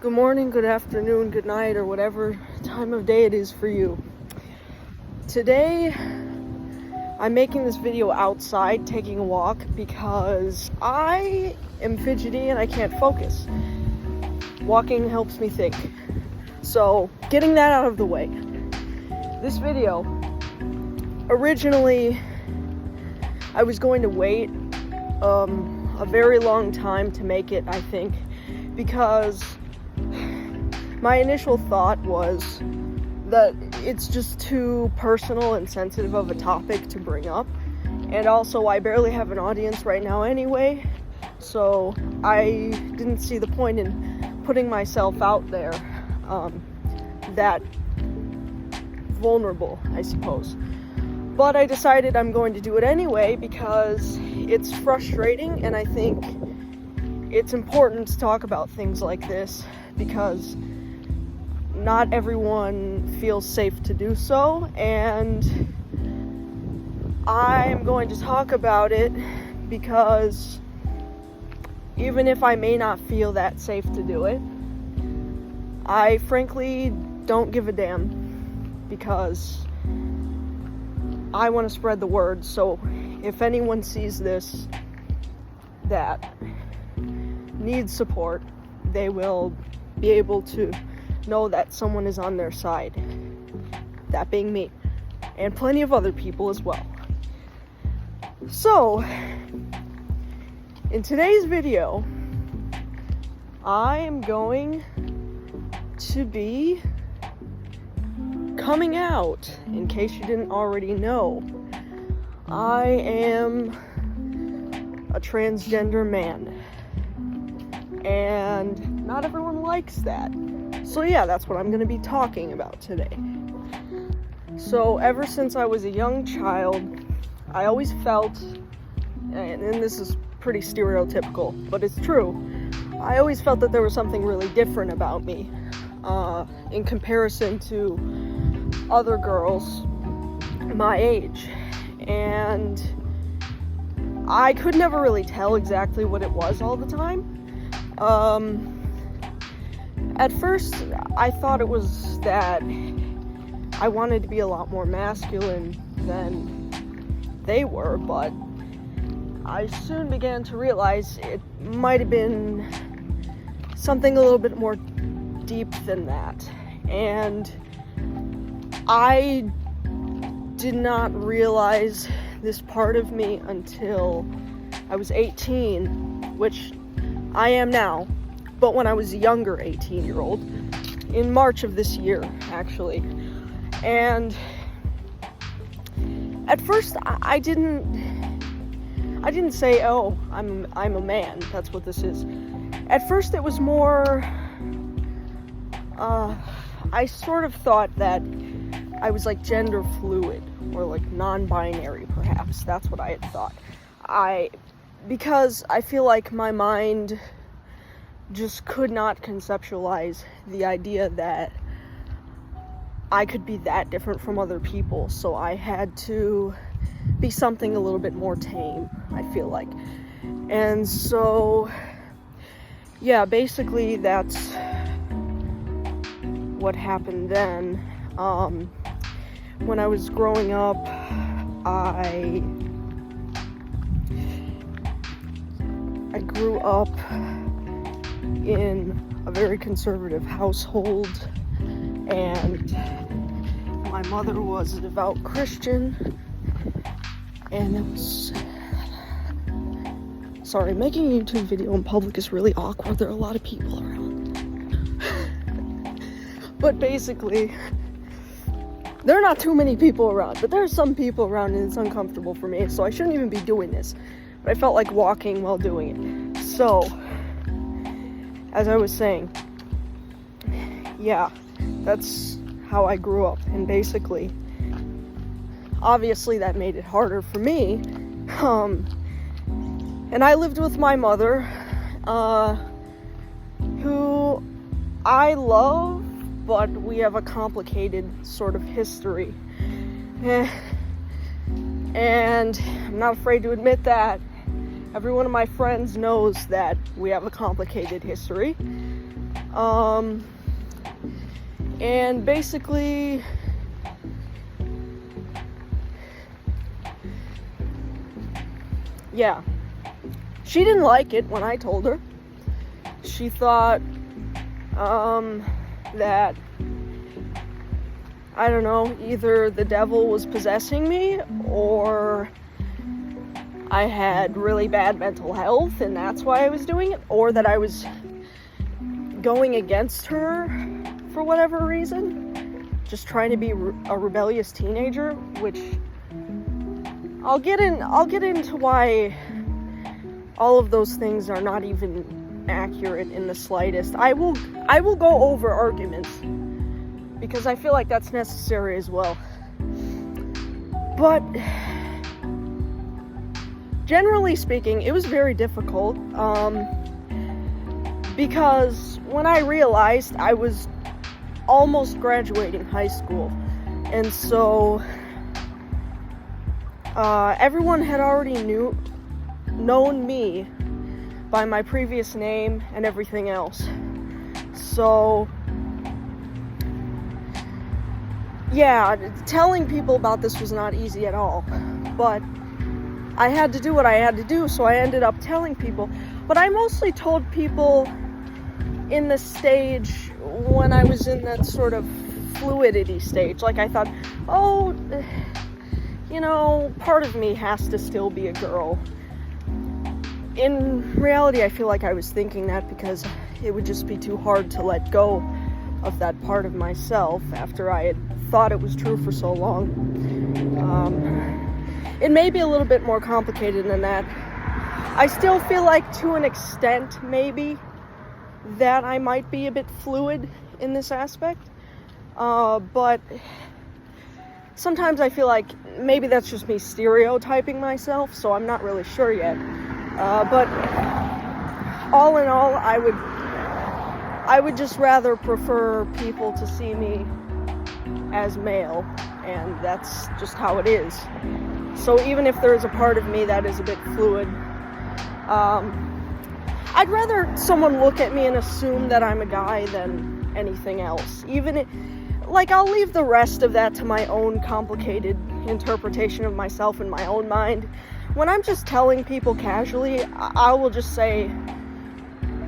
Good morning, good afternoon, good night, or whatever time of day it is for you. Today, I'm making this video outside, taking a walk, because I am fidgety and I can't focus. Walking helps me think. So, getting that out of the way. This video, originally, I was going to wait a very long time to make it, I think, because my initial thought was that it's just too personal and sensitive of a topic to bring up, and also I barely have an audience right now anyway, so I didn't see the point in putting myself out there that vulnerable, I suppose. But I decided I'm going to do it anyway because it's frustrating, and I think it's important to talk about things like this because not everyone feels safe to do so, and I'm going to talk about it because even if I may not feel that safe to do it, I frankly don't give a damn because I want to spread the word. So if anyone sees this that needs support, they will be able to know that someone is on their side, that being me, and plenty of other people as well. So, in today's video, I am going to be coming out, in case you didn't already know. I am a transgender man, and not everyone likes that. So yeah, that's what I'm going to be talking about today. So ever since I was a young child, I always felt, and this is pretty stereotypical, but it's true, I always felt that there was something really different about me in comparison to other girls my age. And I could never really tell exactly what it was all the time. At first, I thought it was that I wanted to be a lot more masculine than they were, but I soon began to realize it might have been something a little bit more deep than that. And I did not realize this part of me until I was 18, which I am now. But when I was a younger 18-year-old, in March of this year, actually. And at first, I didn't say, oh, I'm a man, that's what this is. At first, it was more, I sort of thought that I was like gender fluid, or like non-binary, perhaps. That's what I had thought. Because I feel like my mind just could not conceptualize the idea that I could be that different from other people, so I had to be something a little bit more tame, I feel like. And so, yeah, basically that's what happened then. When I was growing up, I grew up in a very conservative household, and my mother was a devout Christian, and it was... Sorry, making a YouTube video in public is really awkward. There are a lot of people around. But basically, there are not too many people around, but there are some people around, and it's uncomfortable for me, so I shouldn't even be doing this. But I felt like walking while doing it. So, as I was saying, yeah, that's how I grew up. And basically, obviously that made it harder for me. And I lived with my mother, who I love, but we have a complicated sort of history. And I'm not afraid to admit that. Every one of my friends knows that we have a complicated history. And basically, yeah, she didn't like it when I told her. She thought, that, I don't know, either the devil was possessing me, or I had really bad mental health and that's why I was doing it, or that I was going against her for whatever reason, just trying to be a rebellious teenager, which I'll get into why all of those things are not even accurate in the slightest. I will go over arguments because I feel like that's necessary as well. But generally speaking, it was very difficult, because when I realized I was almost graduating high school, and so everyone had already known me by my previous name and everything else. So yeah, telling people about this was not easy at all, but I had to do what I had to do, so I ended up telling people. But I mostly told people in the stage when I was in that sort of fluidity stage. Like, I thought, oh, you know, part of me has to still be a girl. In reality, I feel like I was thinking that because it would just be too hard to let go of that part of myself after I had thought it was true for so long. It may be a little bit more complicated than that. I still feel like, to an extent, maybe, that I might be a bit fluid in this aspect. But sometimes I feel like maybe that's just me stereotyping myself, so I'm not really sure yet. But all in all, I would just rather prefer people to see me as male, and that's just how it is. So even if there's a part of me that is a bit fluid, I'd rather someone look at me and assume that I'm a guy than anything else. I'll leave the rest of that to my own complicated interpretation of myself in my own mind. When I'm just telling people casually, I will just say,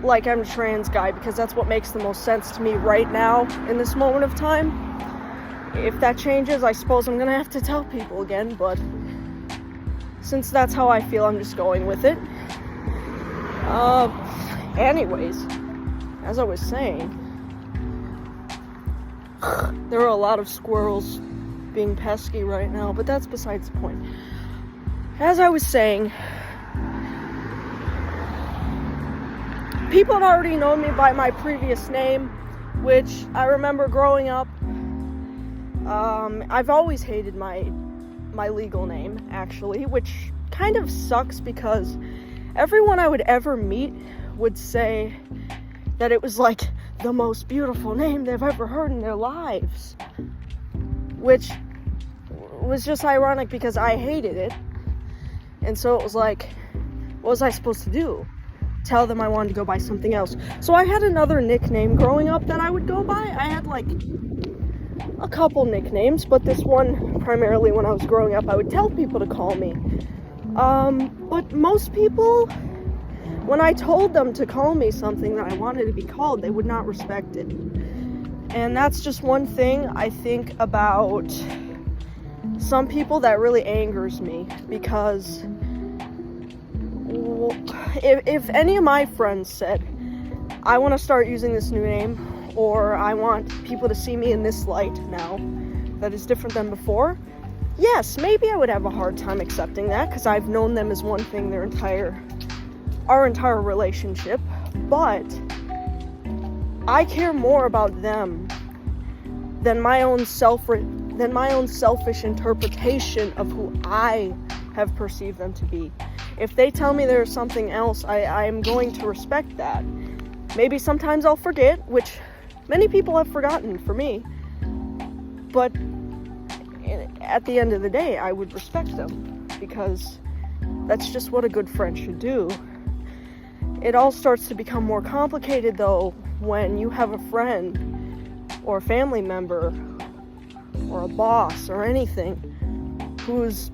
like, I'm a trans guy, because that's what makes the most sense to me right now in this moment of time. If that changes, I suppose I'm gonna have to tell people again, but since that's how I feel, I'm just going with it. Anyways, as I was saying, there are a lot of squirrels being pesky right now, but that's besides the point. As I was saying, people had already known me by my previous name, which I remember growing up. I've always hated my legal name, actually, which kind of sucks because everyone I would ever meet would say that it was like the most beautiful name they've ever heard in their lives, which was just ironic because I hated it. And so it was like, what was I supposed to do? Tell them I wanted to go by something else. So I had another nickname growing up that I would go by. I had like a couple nicknames, but this one, primarily when I was growing up, I would tell people to call me. But most people, when I told them to call me something that I wanted to be called, they would not respect it. And that's just one thing I think about some people that really angers me, because if any of my friends said, I want to start using this new name, or I want people to see me in this light now that is different than before, yes, maybe I would have a hard time accepting that, because I've known them as one thing our entire relationship. But I care more about them than my own selfish interpretation of who I have perceived them to be. If they tell me there's something else, I am going to respect that. Maybe sometimes I'll forget, which many people have forgotten for me, but at the end of the day, I would respect them, because that's just what a good friend should do. It all starts to become more complicated, though, when you have a friend or a family member or a boss or anything whose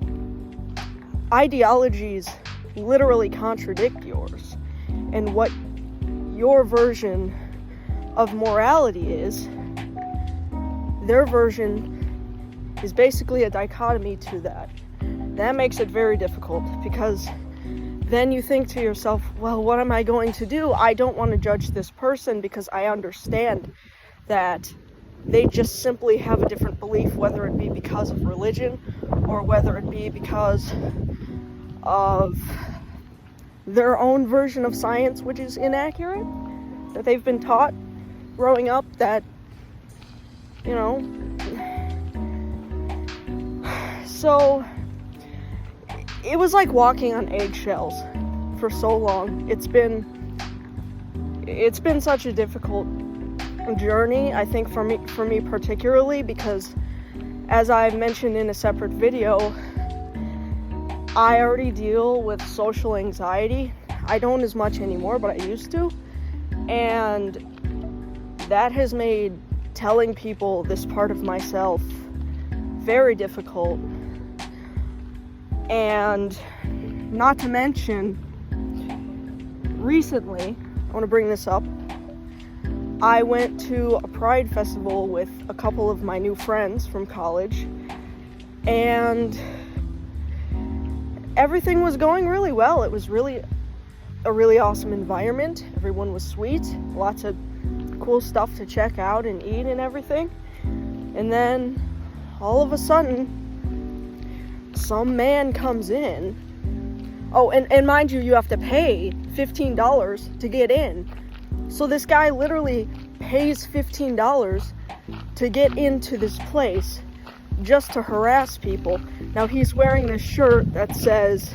ideologies literally contradict yours, and what your version of morality is, their version is basically a dichotomy to that. That makes it very difficult, because then you think to yourself, well, what am I going to do? I don't want to judge this person because I understand that they just simply have a different belief, whether it be because of religion or whether it be because of their own version of science, which is inaccurate, that they've been taught growing up, that, you know. So it was like walking on eggshells for so long. It's been such a difficult journey, I think, for me particularly, because as I've mentioned in a separate video, I already deal with social anxiety. I don't as much anymore, but I used to, and that has made telling people this part of myself very difficult. And not to mention, recently, I want to bring this up, I went to a Pride festival with a couple of my new friends from college, and everything was going really well. It was really a really awesome environment. Everyone was sweet, lots of cool stuff to check out and eat and everything. And then all of a sudden, some man comes in. Oh, and mind you, you have to pay $15 to get in. So this guy literally pays $15 to get into this place just to harass people. Now, he's wearing this shirt that says,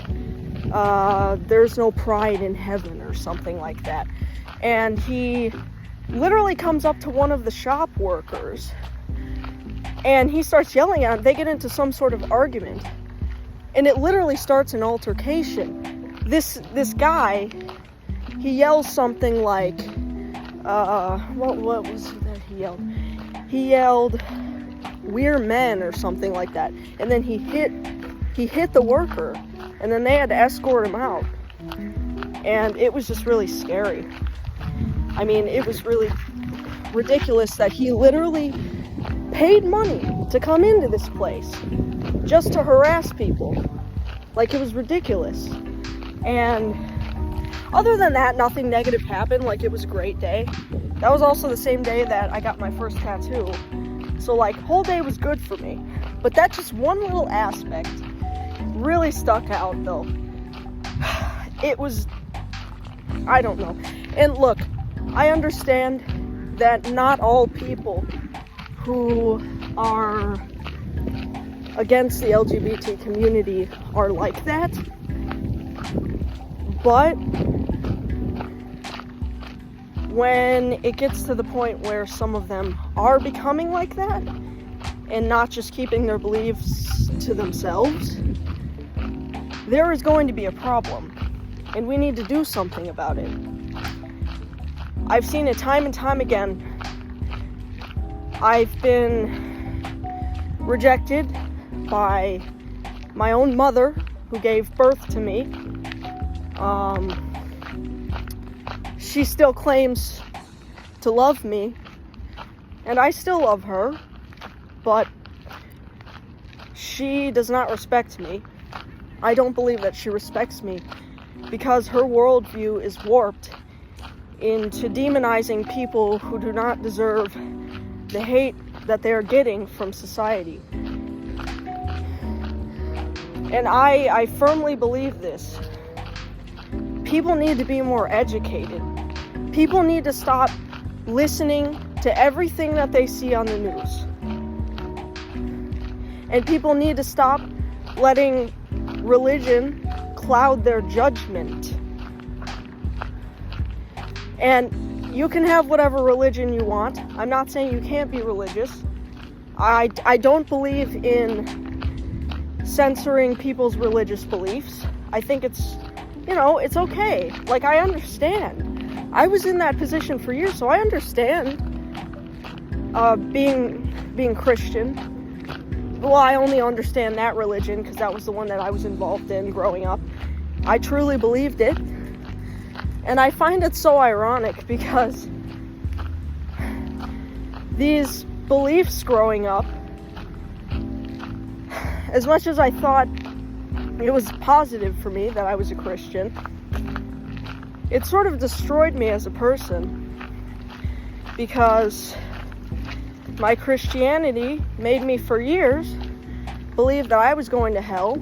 there's no pride in heaven or something like that. And he literally comes up to one of the shop workers and he starts yelling at him. They get into some sort of argument. And it literally starts an altercation. This guy, he yells something like, what was it that he yelled? He yelled, "We're men," or something like that. And then he hit the worker, and then they had to escort him out. And it was just really scary. I mean, it was really ridiculous that he literally paid money to come into this place just to harass people. Like, it was ridiculous. And other than that, nothing negative happened. Like, it was a great day. That was also the same day that I got my first tattoo. So, like, whole day was good for me. But that just one little aspect really stuck out, though. It was, I don't know. And look, I understand that not all people who are against the LGBT community are like that, but when it gets to the point where some of them are becoming like that and not just keeping their beliefs to themselves, there is going to be a problem, and we need to do something about it. I've seen it time and time again. I've been rejected by my own mother, who gave birth to me. She still claims to love me, and I still love her, but she does not respect me. I don't believe that she respects me, because her worldview is warped into demonizing people who do not deserve the hate that they are getting from society. And I firmly believe this. People need to be more educated. People need to stop listening to everything that they see on the news. And people need to stop letting religion cloud their judgment. And you can have whatever religion you want. I'm not saying you can't be religious. I don't believe in censoring people's religious beliefs. I think it's, it's okay. Like, I understand. I was in that position for years, so I understand being Christian. Well, I only understand that religion because that was the one that I was involved in growing up. I truly believed it. And I find it so ironic because these beliefs growing up, as much as I thought it was positive for me that I was a Christian, it sort of destroyed me as a person because my Christianity made me for years believe that I was going to hell,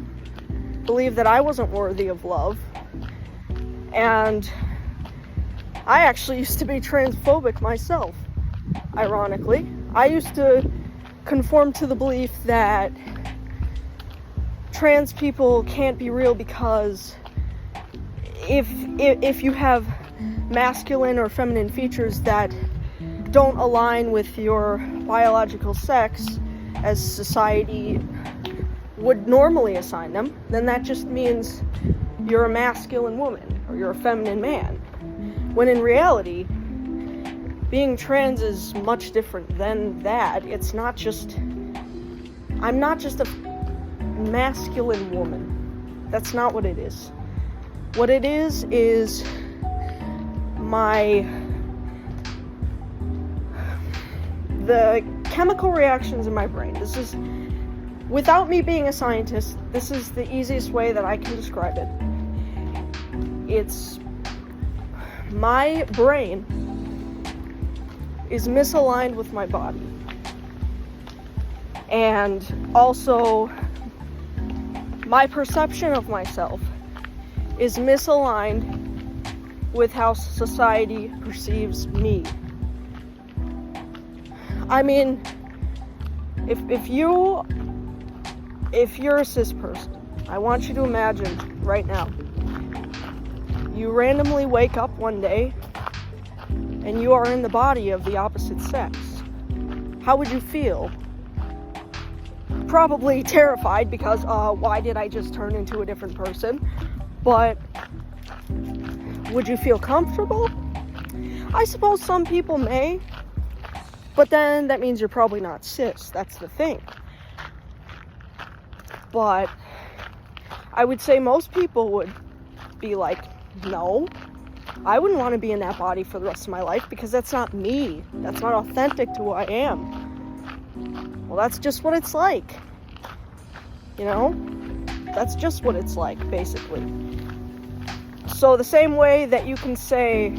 believe that I wasn't worthy of love, and I actually used to be transphobic myself, ironically. I used to conform to the belief that trans people can't be real because if you have masculine or feminine features that don't align with your biological sex as society would normally assign them, then that just means you're a masculine woman or you're a feminine man. When in reality, being trans is much different than that. It's not just, I'm not just a masculine woman. That's not what it is. What it is the chemical reactions in my brain. This is, without me being a scientist, this is the easiest way that I can describe it. It's, my brain is misaligned with my body. And also, my perception of myself is misaligned with how society perceives me. I mean, if you're a cis person, I want you to imagine right now, you randomly wake up one day and you are in the body of the opposite sex. How would you feel? Probably terrified because, why did I just turn into a different person? But would you feel comfortable? I suppose some people may, but then that means you're probably not cis. That's the thing. But I would say most people would be like, no, I wouldn't want to be in that body for the rest of my life because that's not me. That's not authentic to who I am. Well, that's just what it's like. You know? That's just what it's like, basically. So the same way that you can say,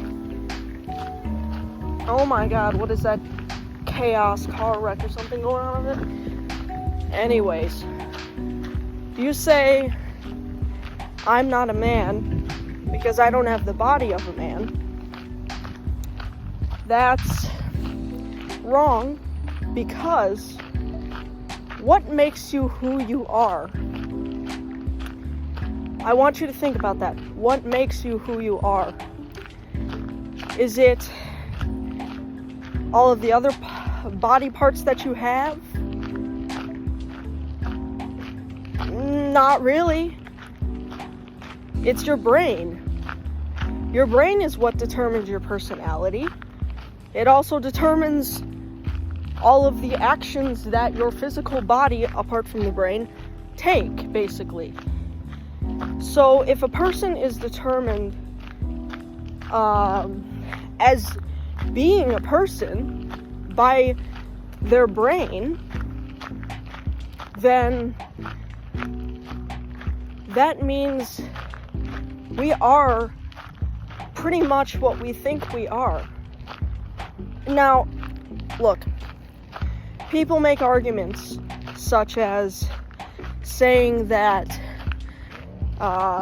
oh my god, what is that chaos car wreck or something going on with it? Anyways, you say, I'm not a man because I don't have the body of a man. That's wrong because what makes you who you are? I want you to think about that. What makes you who you are? Is it all of the other body parts that you have? Not really. It's your brain. Your brain is what determines your personality. It also determines all of the actions that your physical body, apart from the brain, take, basically. So if a person is determined as being a person by their brain, then that means we are pretty much what we think we are. Now, look, people make arguments such as saying that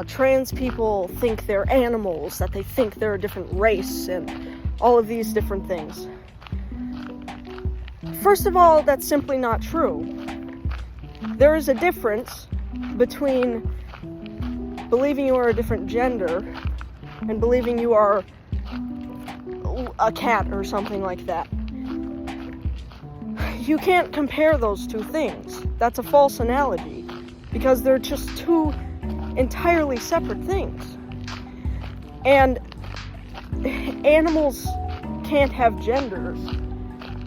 trans people think they're animals, that they think they're a different race, and all of these different things. First of all, that's simply not true. There is a difference between believing you are a different gender and believing you are a cat or something like that. You can't compare those two things. That's a false analogy because they're just two entirely separate things. And animals can't have genders.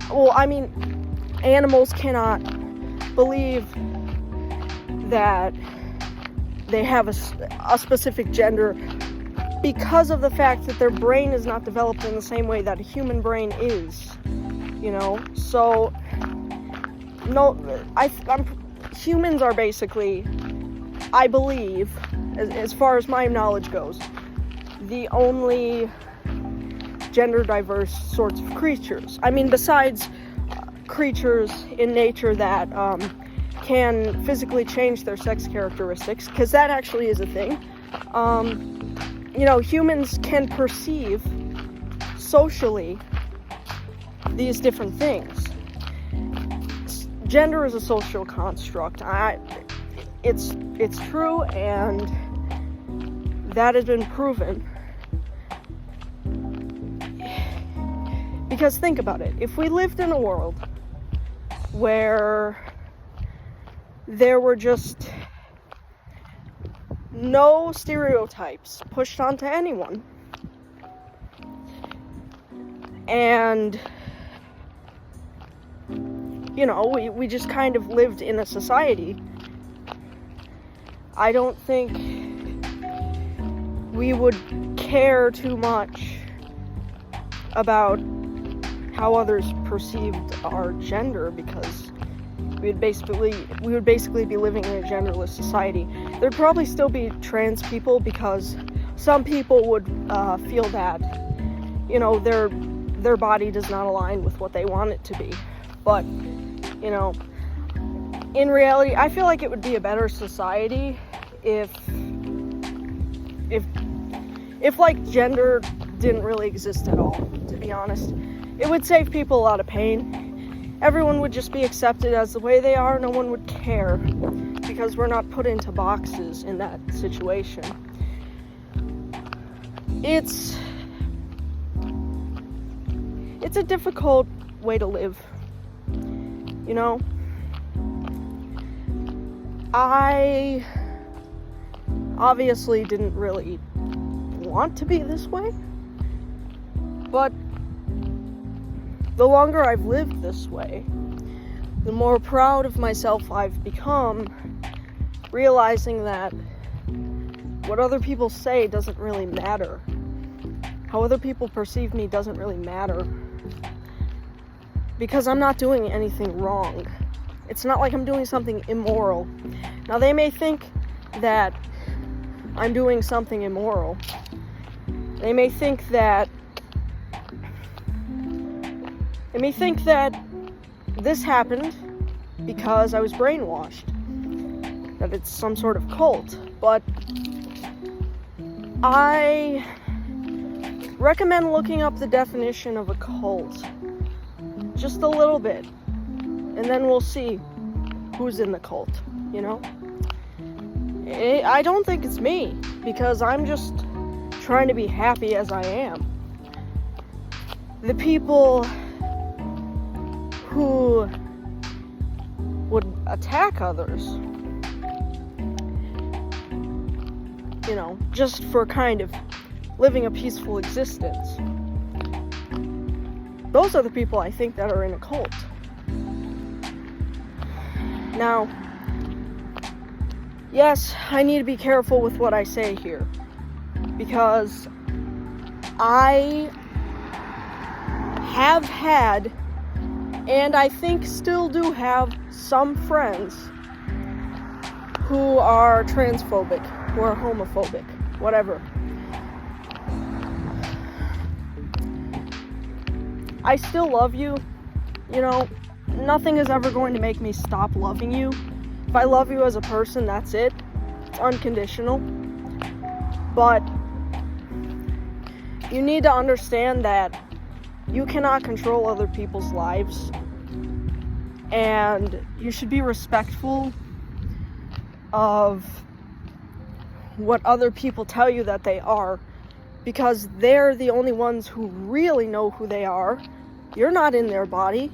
Well, I mean, animals cannot believe that they have a specific gender because of the fact that their brain is not developed in the same way that a human brain is, you know? So, no, humans are basically, I believe, as far as my knowledge goes, the only gender diverse sorts of creatures. I mean, besides creatures in nature that can physically change their sex characteristics, because that actually is a thing. You know, humans can perceive socially these different things. Gender is a social construct. It's true, and that has been proven. Because think about it. If we lived in a world where there were just no stereotypes pushed onto anyone, and you know, we just kind of lived in a society, I don't think we would care too much about how others perceived our gender, because we would basically be living in a genderless society. There'd probably still be trans people, because some people would feel that, you know, their body does not align with what they want it to be. But, you know, in reality, I feel like it would be a better society if like gender didn't really exist at all, to be honest. It would save people a lot of pain. Everyone would just be accepted as the way they are. No one would care, because we're not put into boxes in that situation. It's a difficult way to live, you know? I obviously didn't really want to be this way, but the longer I've lived this way, the more proud of myself I've become, realizing that what other people say doesn't really matter. How other people perceive me doesn't really matter, because I'm not doing anything wrong. It's not like I'm doing something immoral. Now, they may think that I'm doing something immoral. They may think that this happened because I was brainwashed, that it's some sort of cult, but I recommend looking up the definition of a cult just a little bit, and then we'll see who's in the cult, you know? I don't think it's me, because I'm just trying to be happy as I am. The people who would attack others, you know, just for kind of living a peaceful existence, those are the people I think that are in a cult. Now, yes, I need to be careful with what I say here, because I have had, and I think still do have, some friends who are transphobic, who are homophobic, whatever. I still love you, you know, nothing is ever going to make me stop loving you. If I love you as a person, that's it. It's unconditional. But you need to understand that you cannot control other people's lives, and you should be respectful of what other people tell you that they are, because they're the only ones who really know who they are. You're not in their body,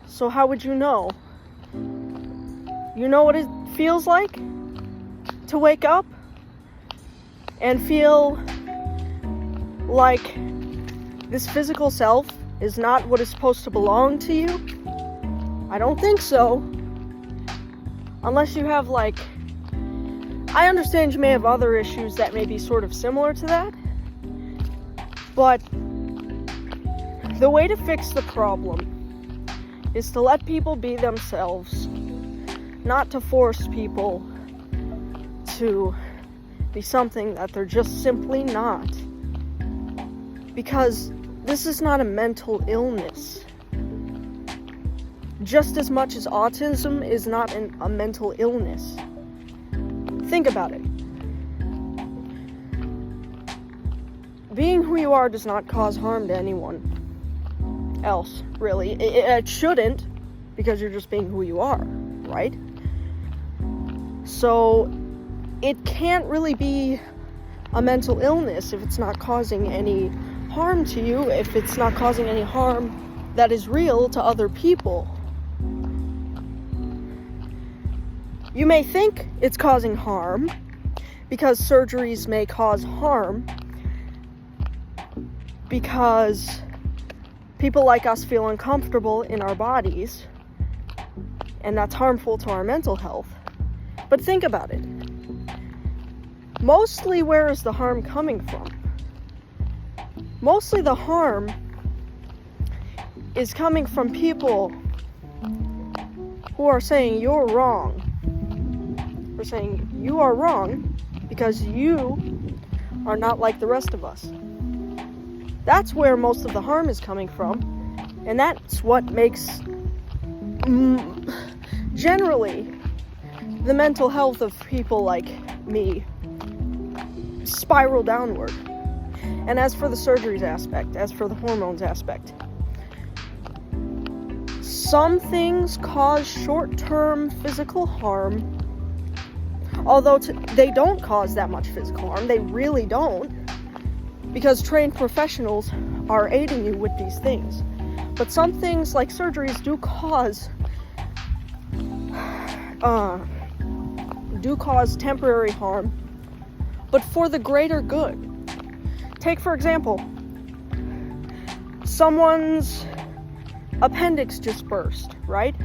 so how would you know? You know what it feels like to wake up and feel like this physical self is not what is supposed to belong to you? I don't think so. Unless you have, like, I understand you may have other issues that may be sort of similar to that, but the way to fix the problem is to let people be themselves, not to force people to be something that they're just simply not. Because this is not a mental illness. Just as much as autism is not a mental illness. Think about it. Being who you are does not cause harm to anyone else, really. It shouldn't, because you're just being who you are, right? So it can't really be a mental illness if it's not causing any harm to you, if it's not causing any harm that is real to other people. You may think it's causing harm because surgeries may cause harm because people like us feel uncomfortable in our bodies, and that's harmful to our mental health. But think about it. Mostly, where is the harm coming from? Mostly the harm is coming from people who are saying you're wrong. We're saying you are wrong because you are not like the rest of us. That's where most of the harm is coming from, and that's what makes generally the mental health of people like me spiral downward. And as for the surgeries aspect, as for the hormones aspect, some things cause short-term physical harm, although they don't cause that much physical harm. They really don't, because trained professionals are aiding you with these things. But some things, like surgeries, do cause temporary harm, but for the greater good. Take, for example, someone's appendix just burst, right?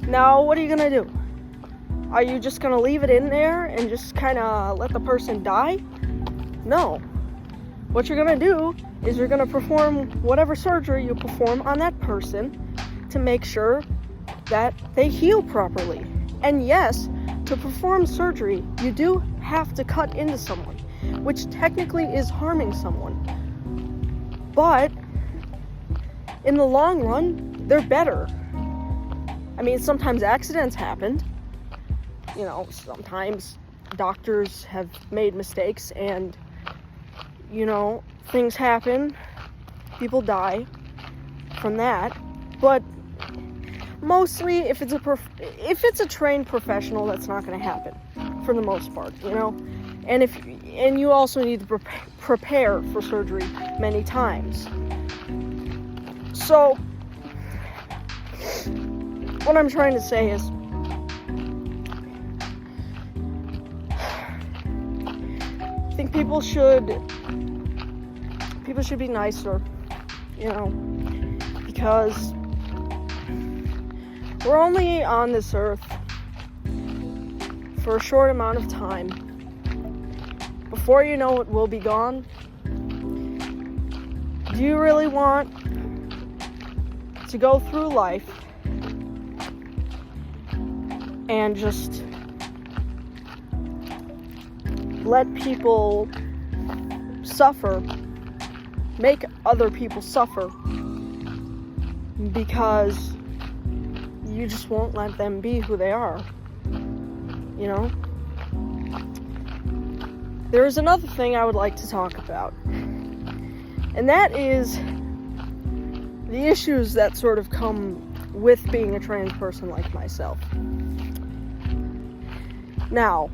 Now, what are you gonna do? Are you just gonna leave it in there and just kind of let the person die? No. What you're gonna do is you're gonna perform whatever surgery you perform on that person to make sure that they heal properly. And yes, to perform surgery, you do have to cut into someone, which technically is harming someone. But in the long run, they're better. I mean, sometimes accidents happen. You know, sometimes doctors have made mistakes and, you know, things happen. People die from that. But mostly, if it's a trained professional, that's not going to happen for the most part, you know. And you also need to prepare for surgery many times. So, what I'm trying to say is, I think people should be nicer, you know, because we're only on this earth for a short amount of time. Before you know it, we'll be gone. Do you really want to go through life and just let people suffer, make other people suffer, because you just won't let them be who they are, you know? There's another thing I would like to talk about, and that is the issues that sort of come with being a trans person like myself. Now,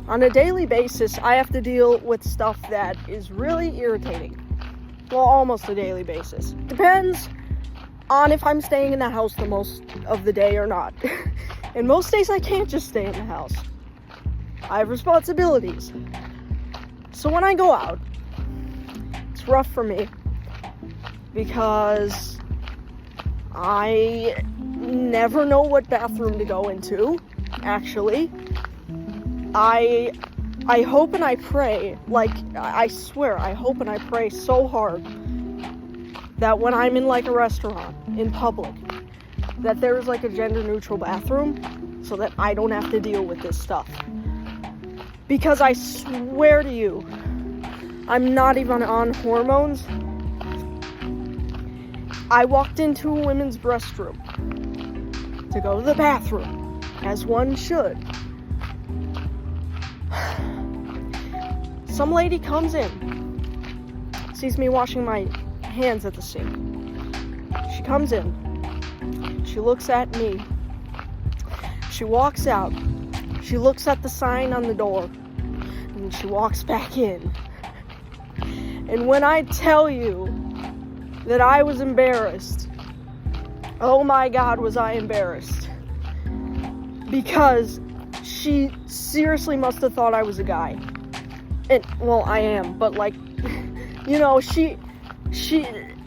on a daily basis, I have to deal with stuff that is really irritating. Well, almost a daily basis. Depends on if I'm staying in the house the most of the day or not. And most days I can't just stay in the house. I have responsibilities. So when I go out, it's rough for me. because I never know what bathroom to go into, actually. I hope and I pray, like, I swear, I hope and I pray so hard that when I'm in, like, a restaurant, in public, that there's, like, a gender-neutral bathroom so that I don't have to deal with this stuff. Because I swear to you, I'm not even on hormones. I walked into a women's restroom to go to the bathroom, as one should. Some lady comes in, sees me washing my hands at the sink. She comes in, she looks at me, she walks out, she looks at the sign on the door, and she walks back in. And when I tell you that I was embarrassed, oh my God, was I embarrassed. Because she seriously must have thought I was a guy. And, well, I am, but, like, you know,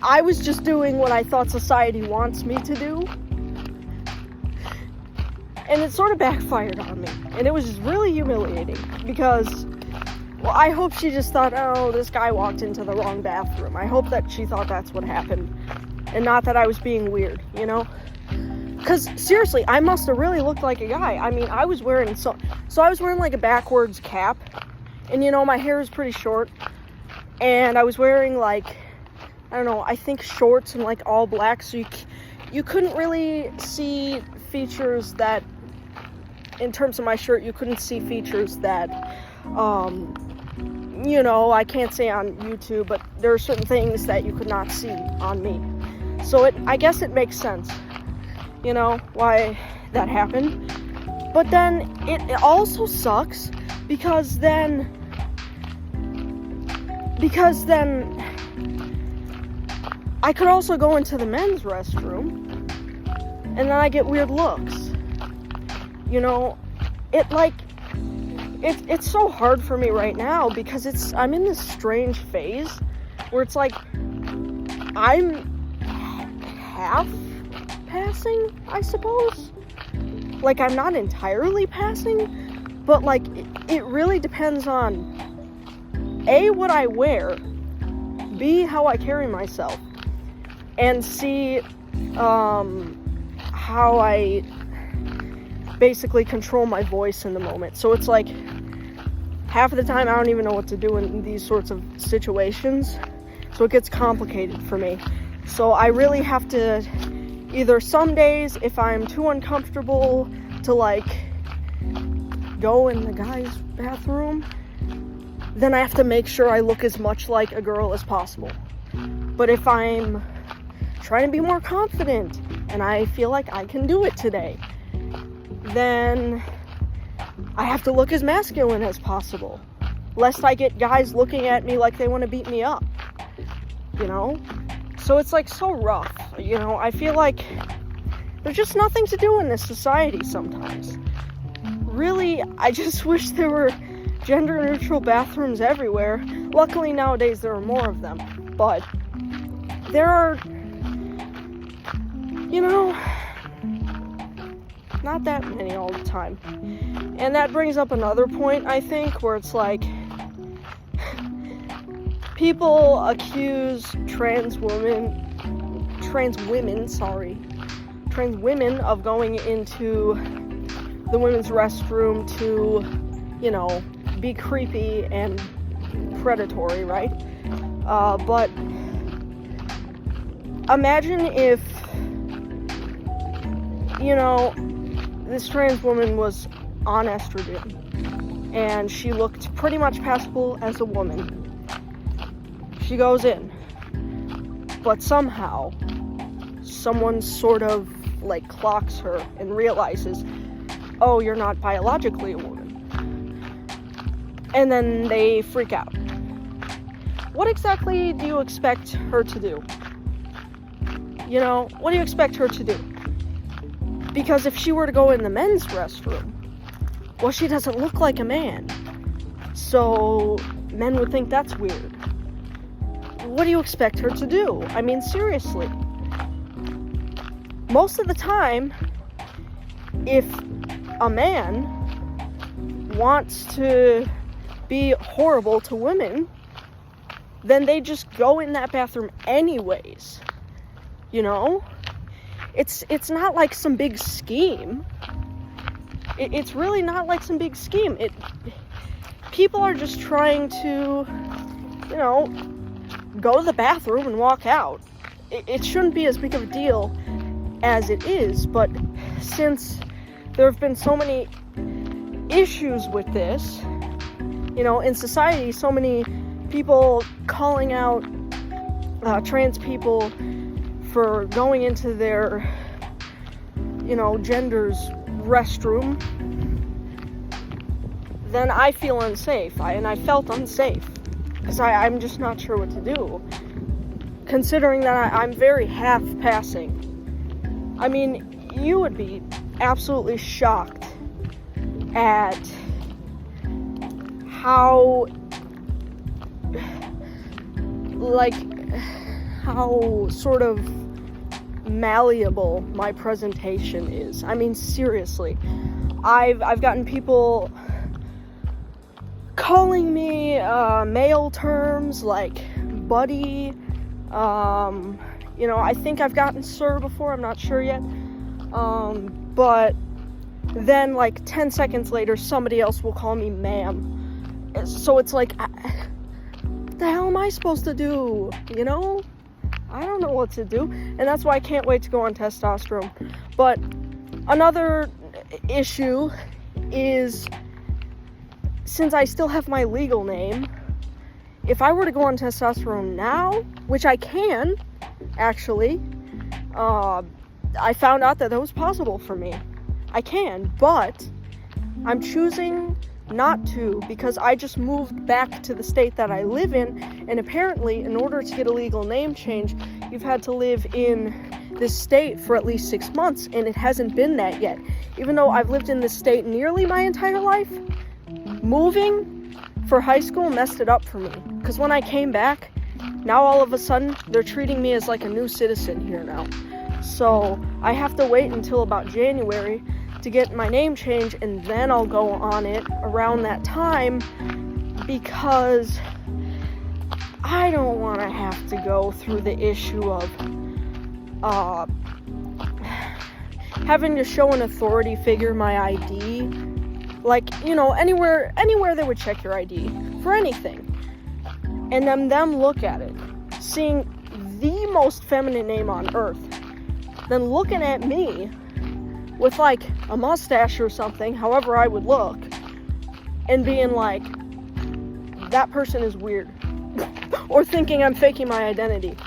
I was just doing what I thought society wants me to do. And it sort of backfired on me. And it was just really humiliating because, well, I hope she just thought, oh, this guy walked into the wrong bathroom. I hope that she thought that's what happened. And not that I was being weird, you know? Because, seriously, I must have really looked like a guy. I mean, I was wearing, so I was wearing, like, a backwards cap. And, you know, my hair is pretty short. And I was wearing, like, I don't know, I think shorts and, like, all black. So you couldn't really see features that, in terms of my shirt, you couldn't see features that, you know, I can't say on YouTube, but there are certain things that you could not see on me. So I guess it makes sense, you know, why that happened. But then it also sucks because then I could also go into the men's restroom and then I get weird looks. You know, it's so hard for me right now because I'm in this strange phase where it's like I'm half passing, I suppose. Like, I'm not entirely passing, but, like, it really depends on A, what I wear, B, how I carry myself, and C, how I basically control my voice in the moment. So it's like, half of the time I don't even know what to do in these sorts of situations, so it gets complicated for me. So I really have to, either some days, if I'm too uncomfortable to, like, go in the guy's bathroom, then I have to make sure I look as much like a girl as possible. But if I'm trying to be more confident, and I feel like I can do it today, then I have to look as masculine as possible, lest I get guys looking at me like they want to beat me up, you know? So it's, like, so rough, you know? I feel like there's just nothing to do in this society sometimes. Really, I just wish there were gender-neutral bathrooms everywhere. Luckily, nowadays, there are more of them. But there are, you know, not that many all the time. And that brings up another point, I think, where it's like, people accuse trans women of going into the women's restroom to, you know, be creepy and predatory, right? But imagine if, you know, this trans woman was on estrogen and she looked pretty much passable as a woman. She goes in, but somehow someone sort of, like, clocks her and realizes, oh, you're not biologically a woman. And then they freak out. What exactly do you expect her to do? You know, what do you expect her to do? Because if she were to go in the men's restroom, well, she doesn't look like a man. So men would think that's weird. what do you expect her to do? I mean, seriously. Most of the time, if a man wants to be horrible to women, then they just go in that bathroom anyways. You know? It's not like some big scheme. It's really not like some big scheme. People are just trying to, you know, go to the bathroom and walk out. It shouldn't be as big of a deal as it is, but since there have been so many issues with this, you know, in society, so many people calling out trans people for going into their, you know, gender's restroom, then I feel unsafe. I felt unsafe because I'm just not sure what to do, considering that I'm very half-passing. I mean, you would be absolutely shocked at how sort of malleable my presentation is. I mean, seriously. I've gotten people calling me male terms like buddy. You know, I think I've gotten sir before, I'm not sure yet. But then like 10 seconds later, somebody else will call me ma'am. So it's like, what the hell am I supposed to do? You know? I don't know what to do. And that's why I can't wait to go on testosterone. But another issue is, since I still have my legal name, if I were to go on testosterone now, which I can, actually, I found out that was possible for me. I can, but I'm choosing not to because I just moved back to the state that I live in, and apparently, in order to get a legal name change, you've had to live in this state for at least 6 months, and it hasn't been that yet. Even though I've lived in this state nearly my entire life, moving for high school messed it up for me. Because when I came back, now all of a sudden, they're treating me as like a new citizen here now. So I have to wait until about January to get my name changed, and then I'll go on it around that time, because I don't want to have to go through the issue of having to show an authority figure my ID. Like, you know, anywhere they would check your ID for anything, and then them look at it, seeing the most feminine name on earth, then looking at me with like a mustache or something, however I would look, and being like, that person is weird, or thinking I'm faking my identity.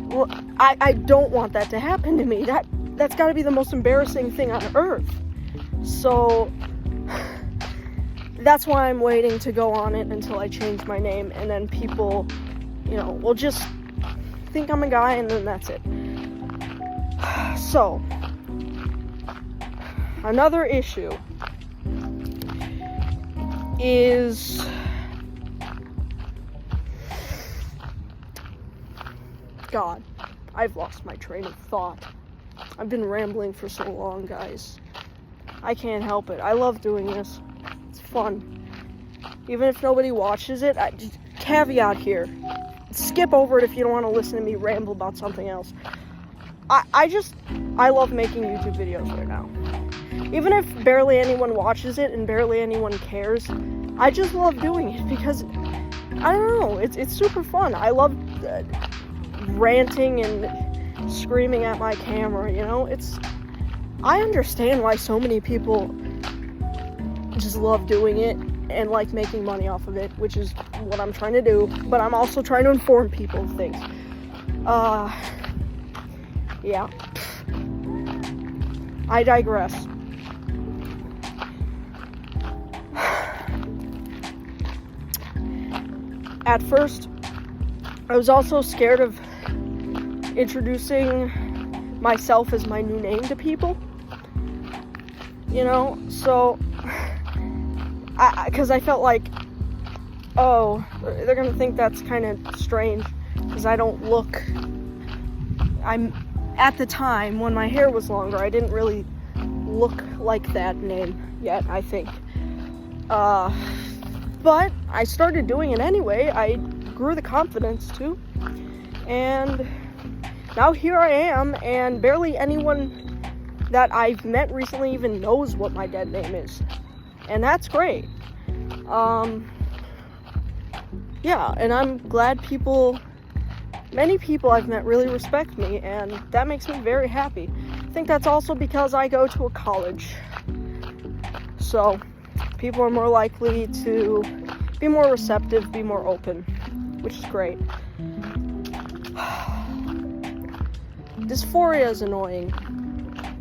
Well, I don't want that to happen to me. That's got to be the most embarrassing thing on earth. So that's why I'm waiting to go on it until I change my name, and then people, you know, will just think I'm a guy, and then that's it. So another issue is God, I've lost my train of thought. I've been rambling for so long, guys. I can't help it. I love doing this. It's fun. Even if nobody watches it, just caveat here. Skip over it if you don't want to listen to me ramble about something else. I love making YouTube videos right now. Even if barely anyone watches it and barely anyone cares, I just love doing it because, I don't know, it's super fun. I love ranting and screaming at my camera, you know? I understand why so many people just love doing it and like making money off of it, which is what I'm trying to do, but I'm also trying to inform people of things. Yeah. I digress. At first, I was also scared of introducing myself as my new name to people, you know, so, because I felt like, oh, they're gonna think that's kind of strange because I don't look. At the time when my hair was longer, I didn't really look like that name yet, I think. But I started doing it anyway. I grew the confidence too. And now here I am, and barely anyone that I've met recently even knows what my dead name is. And that's great. Yeah, and I'm glad many people I've met really respect me, and that makes me very happy. I think that's also because I go to a college. So, people are more likely to be more receptive, be more open, which is great. Dysphoria is annoying.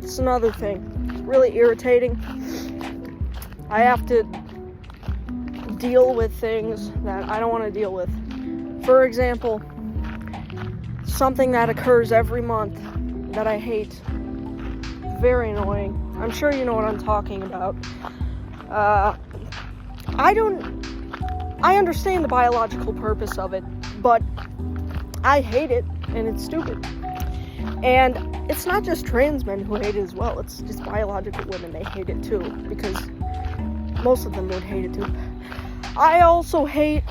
It's another thing. Really irritating. I have to deal with things that I don't want to deal with. For example, something that occurs every month that I hate. Very annoying. I'm sure you know what I'm talking about. I understand the biological purpose of it, but I hate it, and it's stupid. And it's not just trans men who hate it as well, it's just biological women, they hate it too, because most of them would hate it too. I also hate,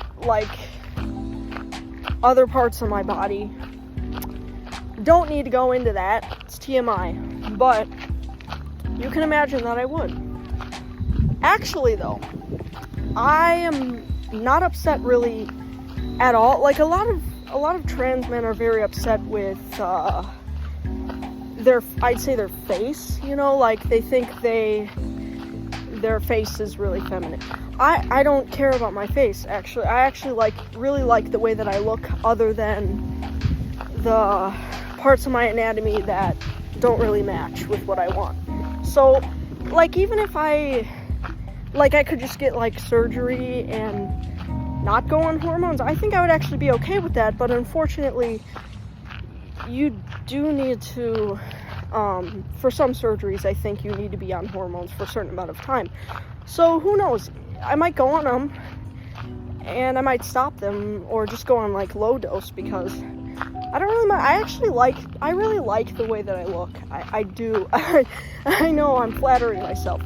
other parts of my body. Don't need to go into that, it's TMI, but you can imagine that I would. Actually, though, I am not upset really at all. A lot of trans men are very upset with their face, they think their face is really feminine. I don't care about my face, actually. I actually really like the way that I look, other than the parts of my anatomy that don't really match with what I want. So, even if I could just get, surgery and not go on hormones, I think I would actually be okay with that, but unfortunately, you do need to, for some surgeries, I think you need to be on hormones for a certain amount of time. So, who knows? I might go on them, and I might stop them, or just go on, low dose, because I don't really mind. I really like the way that I look. I do. I know I'm flattering myself,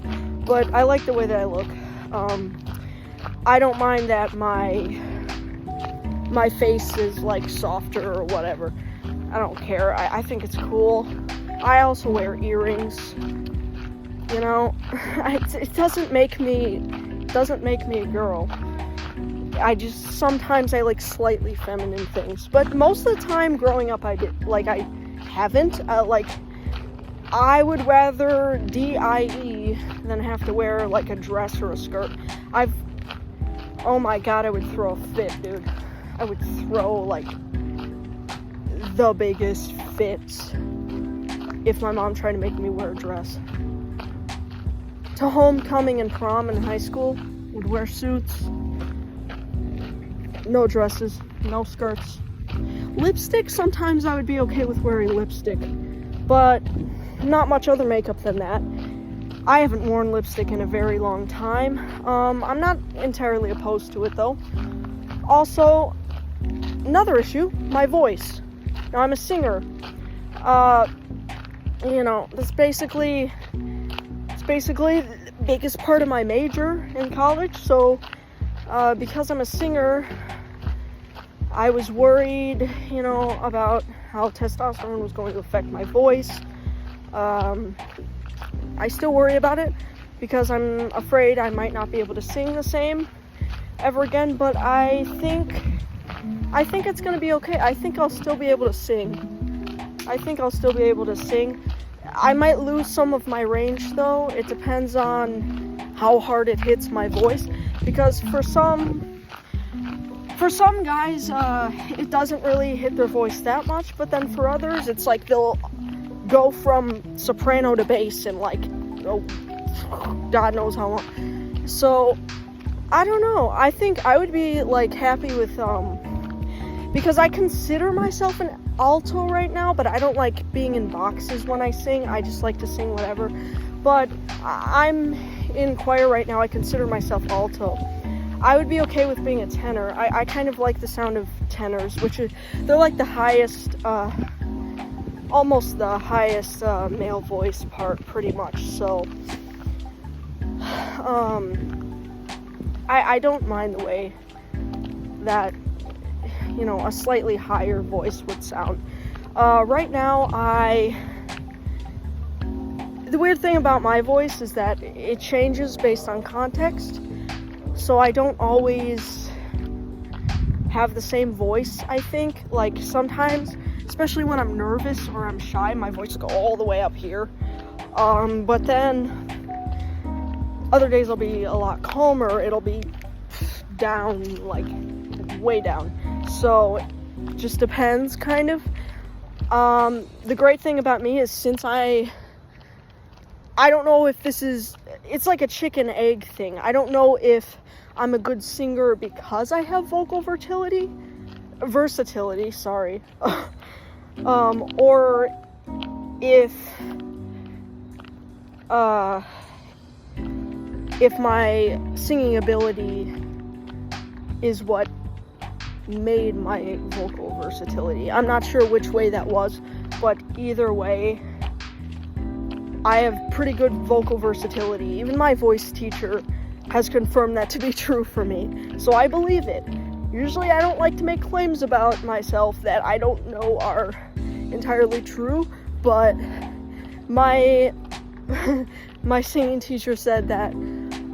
but I like the way that I look. I don't mind that my face is, softer or whatever. I don't care. I think it's cool. I also wear earrings. It doesn't make me a girl. Sometimes I like slightly feminine things, but most of the time growing up I haven't. I would rather DIE than have to wear a dress or a skirt. Oh my god, I would throw a fit, dude. I would throw the biggest fits if my mom tried to make me wear a dress. To homecoming and prom in high school, would wear suits. No dresses, no skirts. Lipstick, sometimes I would be okay with wearing lipstick, but not much other makeup than that. I haven't worn lipstick in a very long time. I'm not entirely opposed to it, though. Also, another issue, my voice. Now, I'm a singer. It's basically the biggest part of my major in college, so because I'm a singer, I was worried, about how testosterone was going to affect my voice. I still worry about it because I'm afraid I might not be able to sing the same ever again, but I think it's going to be okay. I think I'll still be able to sing. I might lose some of my range, though. It depends on how hard it hits my voice, because for some guys, it doesn't really hit their voice that much, but then for others, it's they'll go from soprano to bass in God knows how long. So, I don't know. I think I would be happy with, because I consider myself an alto right now, but I don't like being in boxes when I sing. I just like to sing whatever. But I'm in choir right now. I consider myself alto. I would be okay with being a tenor. I kind of like the sound of tenors, they're like the highest, almost the highest male voice part, pretty much. So, I don't mind the way that, a slightly higher voice would sound. Right now, the weird thing about my voice is that it changes based on context, so I don't always have the same voice, I think. Like, sometimes, especially when I'm nervous or I'm shy, my voice will go all the way up here. But then other days I'll be a lot calmer. It'll be down, like way down. So it just depends, kind of. The great thing about me is, since I don't know if it's like a chicken egg thing. I don't know if I'm a good singer because I have vocal versatility, sorry. Or if my singing ability is what made my vocal versatility. I'm not sure which way that was, but either way, I have pretty good vocal versatility. Even my voice teacher has confirmed that to be true for me, so I believe it. Usually I don't like to make claims about myself that I don't know are entirely true, but my singing teacher said that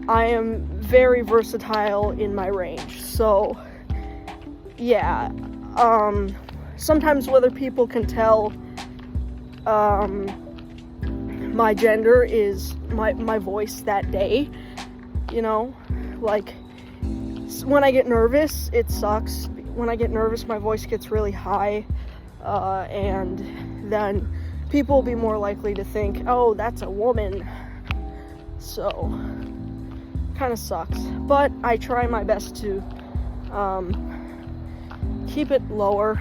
I am very versatile in my range. So yeah, sometimes whether people can tell my gender is my voice that day, like when I get nervous, it sucks. When I get nervous, my voice gets really high, and then people will be more likely to think, oh, that's a woman. So, kind of sucks. But I try my best to keep it lower.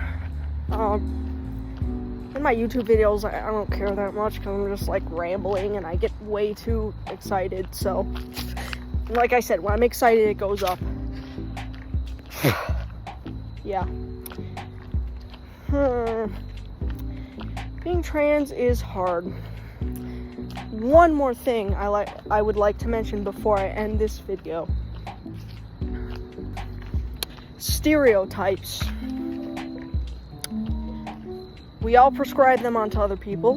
In my YouTube videos, I don't care that much because I'm just like rambling and I get way too excited. So, like I said, when I'm excited, it goes up. Yeah. Being trans is hard. One more thing I would like to mention before I end this video. Stereotypes. We all prescribe them onto other people,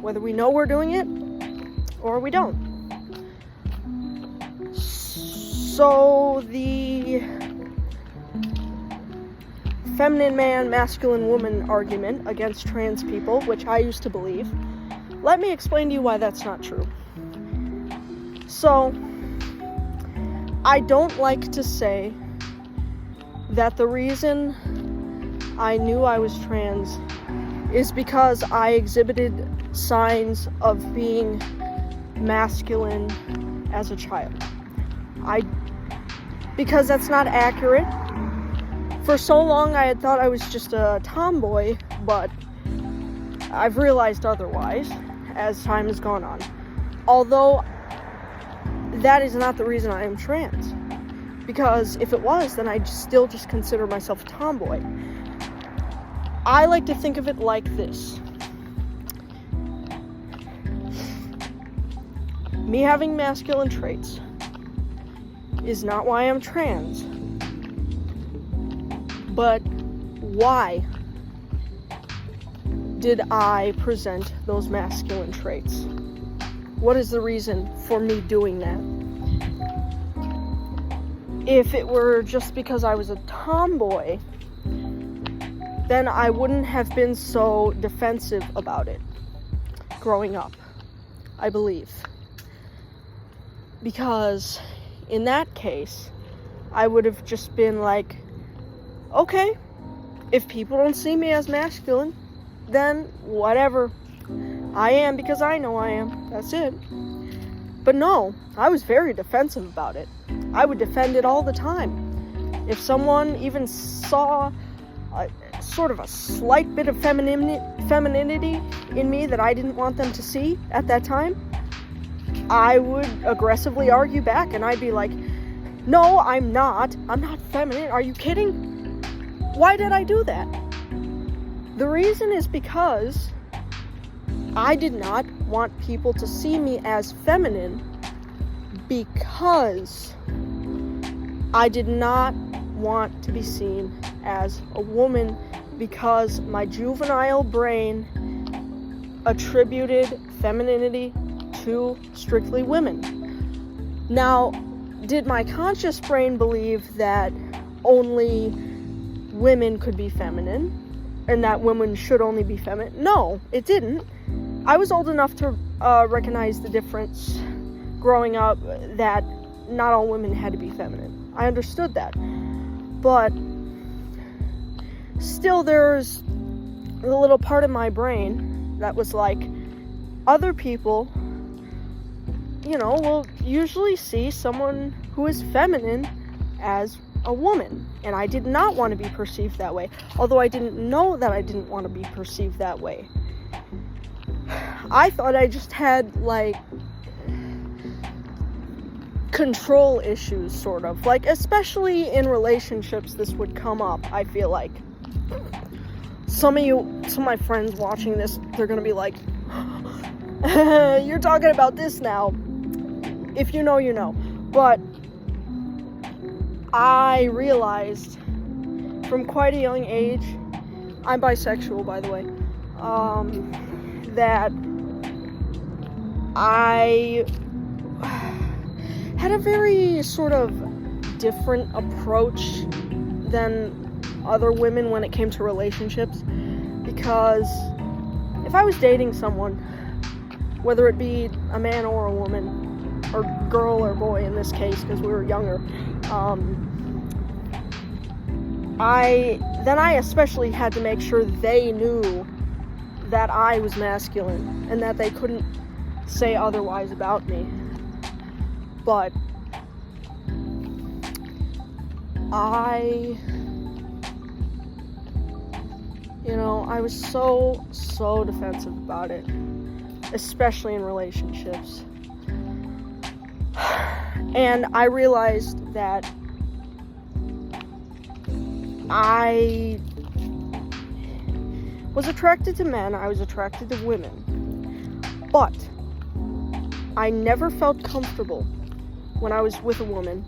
whether we know we're doing it or we don't. So the feminine man, masculine woman argument against trans people, which I used to believe, let me explain to you why that's not true. So, I don't like to say that the reason I knew I was trans is because I exhibited signs of being masculine as a child. Because that's not accurate. For so long I had thought I was just a tomboy, but I've realized otherwise as time has gone on. Although that is not the reason I am trans. Because if it was, then I'd still just consider myself a tomboy. I like to think of it like this. Me having masculine traits is not why I'm trans. But why did I present those masculine traits? What is the reason for me doing that? If it were just because I was a tomboy, then I wouldn't have been so defensive about it growing up, I believe. Because in that case, I would have just been like, okay, if people don't see me as masculine, then whatever. I am because I know I am. That's it. But no, I was very defensive about it. I would defend it all the time. If someone even saw sort of a slight bit of femininity in me that I didn't want them to see at that time, I would aggressively argue back, and I'd be like, no, I'm not feminine. Are you kidding? Why did I do that? The reason is because I did not want people to see me as feminine, because I did not want to be seen as a woman, because my juvenile brain attributed femininity to strictly women. Now, did my conscious brain believe that only women could be feminine and that women should only be feminine? No, it didn't. I was old enough to recognize the difference growing up, that not all women had to be feminine. I understood that. But still, there's a little part of my brain that was like, other people, will usually see someone who is feminine as a woman. And I did not want to be perceived that way. Although I didn't know that I didn't want to be perceived that way. I thought I just had, control issues, sort of. Especially in relationships, this would come up, I feel like. Some of my friends watching this, they're gonna be like, you're talking about this now. If you know, you know. But I realized from quite a young age, I'm bisexual, by the way, that I had a very sort of different approach than other women when it came to relationships, because if I was dating someone, whether it be a man or a woman, or girl or boy in this case, because we were younger, I especially had to make sure they knew that I was masculine and that they couldn't say otherwise about me. But I was so defensive about it, especially in relationships. And I realized that I was attracted to men, I was attracted to women, but I never felt comfortable when I was with a woman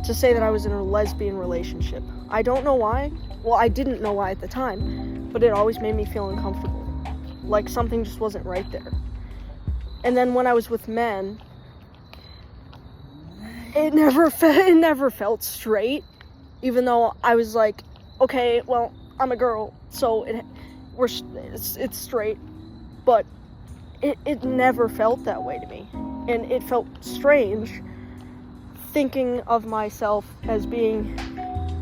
to say that I was in a lesbian relationship. I don't know why. Well, I didn't know why at the time, but it always made me feel uncomfortable. Like something just wasn't right there. And then when I was with men, it never felt straight, even though I was like, okay, well, I'm a girl, so it's straight, but it never felt that way to me. And it felt strange thinking of myself as being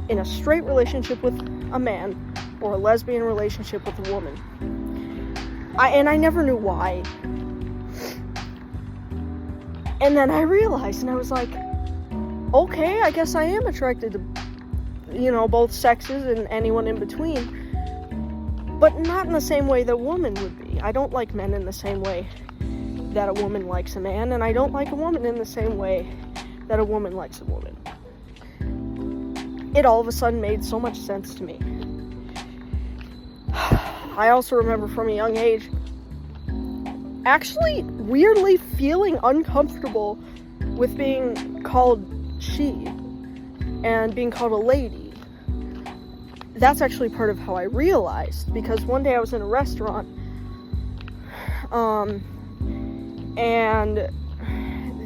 in a straight relationship with a man or a lesbian relationship with a woman. I never knew why. And then I realized, and I was like, okay, I guess I am attracted to, both sexes and anyone in between. But not in the same way that a woman would be. I don't like men in the same way that a woman likes a man, and I don't like a woman in the same way that a woman likes a woman. It all of a sudden made so much sense to me. I also remember from a young age actually weirdly feeling uncomfortable with being called she and being called a lady. That's actually part of how I realized, because one day I was in a restaurant, and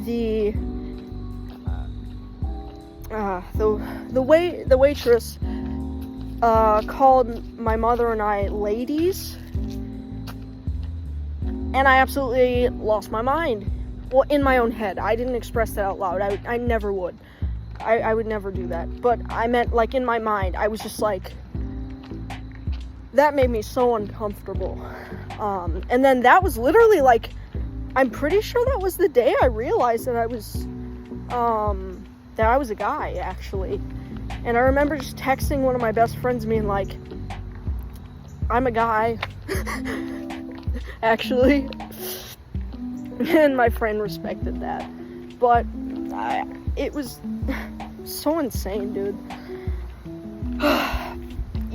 the waitress called my mother and I ladies, and I absolutely lost my mind. Well, in my own head. I didn't express that out loud. I never would. I would never do that. But I meant, in my mind, I was just like, that made me so uncomfortable. And then that was literally, I'm pretty sure that was the day I realized that I was a guy, actually. And I remember just texting one of my best friends being like, I'm a guy, actually. And my friend respected that. But it was so insane, dude.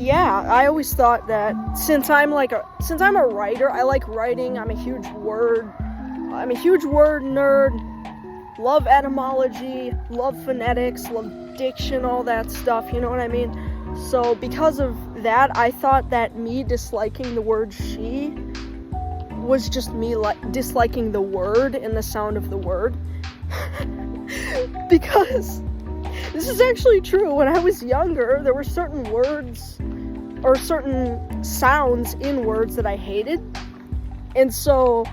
yeah, I always thought that since I'm a writer, I like writing. I'm a huge word nerd. Love etymology, love phonetics, love diction, all that stuff, you know what I mean? So because of that, I thought that me disliking the word she was just me disliking the word and the sound of the word. Because this is actually true. When I was younger, there were certain words or certain sounds in words that I hated. And so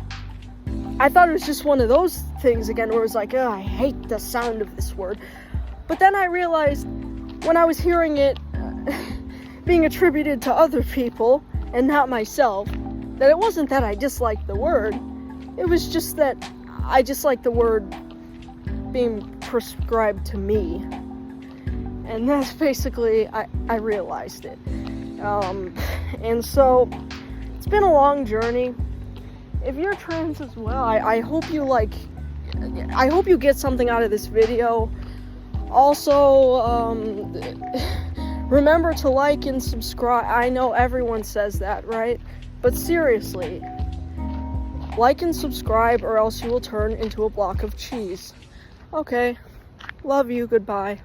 I thought it was just one of those things again where it was like, oh, I hate the sound of this word. But then I realized when I was hearing it being attributed to other people and not myself, that it wasn't that I disliked the word. It was just that I disliked the word being prescribed to me. And that's basically, I realized it. And so it's been a long journey. If you're trans as well, I hope you get something out of this video. Also, remember to like and subscribe. I know everyone says that, right? But seriously, like and subscribe or else you will turn into a block of cheese. Okay, love you, goodbye.